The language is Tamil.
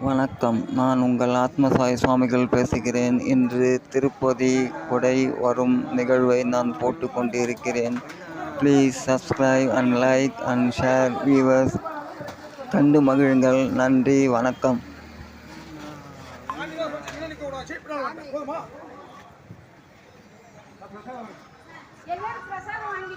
வணக்கம். நான் உங்கள் ஆத்மசாய் சுவாமிகள் பேசுகிறேன். இன்று திருப்பதி கொடை வரும் நிகழ்வை நான் போட்டுக் கொண்டிருக்கிறேன். Please subscribe and like and share. Viewers கண்டு மகிழுங்கள். நன்றி, வணக்கம். எல்லாரும் பிரசாதம் வாங்கி